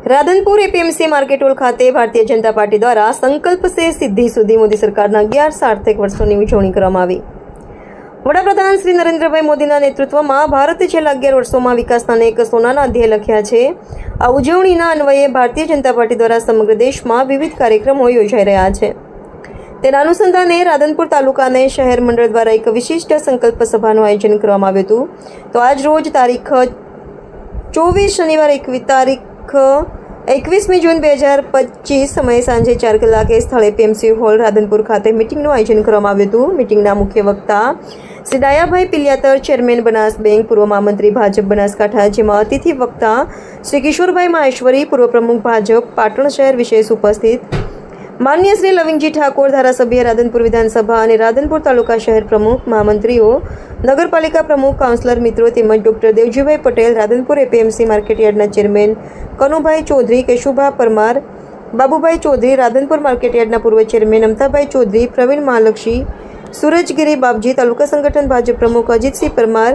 Radhanpur APMC માર્કેટોલ ખાતે Bharatiya Janata party દ્વારા સંકલ્પ સે સિદ્ધિ સુધી મોદી સરકારના 11 સાર્થક વર્ષોની ઉજવણી કરવામાં આવી। વડાપ્રધાન શ્રી નરેન્દ્રભાઈ મોદીના નેતૃત્વમાં ભારતે છેલ્લા 11 વર્ષોમાં વિકાસના અનેક સોનાના અધ્યાય લખ્યા છે। આ ઉજવણીના અન્વયે ભારતીય જનતા પાર્ટી દ્વારા સમગ્ર દેશમાં વિવિધ કાર્યક્રમો યોજાઈ રહ્યા છે। તેના અનુસંધાને રાધનપુર તાલુકાને શહેર મંડળ દ્વારા એક વિશિષ્ટ સંકલ્પ સભાનું આયોજન કરવામાં આવ્યું હતું। તો આજ રોજ તારીખ 24 શનિવાર 21મી જૂન 2025 સમયે સાંજે 4 કલાકે સ્થળે પીએમસી હોલ રાધનપુર ખાતે મિટિંગનું આયોજન કરવામાં આવ્યું હતું। મિટિંગના મુખ્ય વક્તા શ્રી ડાયાભાઈ પિલિયાતર, ચેરમેન બનાસ બેંક, પૂર્વ મહામંત્રી ભાજપ બનાસકાંઠા, જેમાં અતિથિ વક્તા શ્રી કિશોરભાઈ માહેશ્વરી, પૂર્વ પ્રમુખ ભાજપ પાટણ શહેર વિશેષ ઉપસ્થિત માન્ય શ્રી લવિંગજી ઠાકોર, ધારાસભ્ય રાધનપુર વિધાનસભા અને રાધનપુર તાલુકા શહેર પ્રમુખ, મહામંત્રીઓ, નગરપાલિકા પ્રમુખ, કાઉન્સિલર મિત્રો તેમજ ડોક્ટર દેવજીભાઈ પટેલ, રાધનપુર એપીએમસી માર્કેટયાર્ડના ચેરમેન કનુભાઈ ચૌધરી, કેશુભા પરમાર, બાબુભાઈ ચૌધરી, રાધનપુર માર્કેટયાર્ડના પૂર્વ ચેરમેન અમતાભાઈ ચૌધરી, પ્રવીણ મહાલક્ષી, સુરજગીરી બાપજી, તાલુકા સંગઠન ભાજપ પ્રમુખ અજીતસિંહ પરમાર,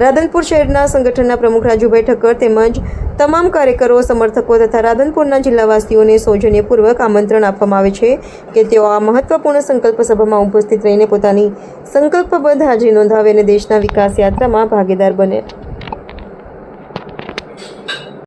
રાધનપુર શહેરના સંગઠનના પ્રમુખ રાજુભાઈ ઠક્કર તેમજ તમામ કાર્યકરો, સમર્થકો તથા રાધનપુરના જિલ્લાવાસીઓને સૌજન્યપૂર્વક આમંત્રણ આપવામાં આવે છે કે તેઓ આ મહત્વપૂર્ણ સંકલ્પ સભામાં ઉપસ્થિત રહીને પોતાની સંકલ્પબદ્ધ હાજરી નોંધાવે અને દેશના વિકાસ યાત્રામાં ભાગીદાર બને।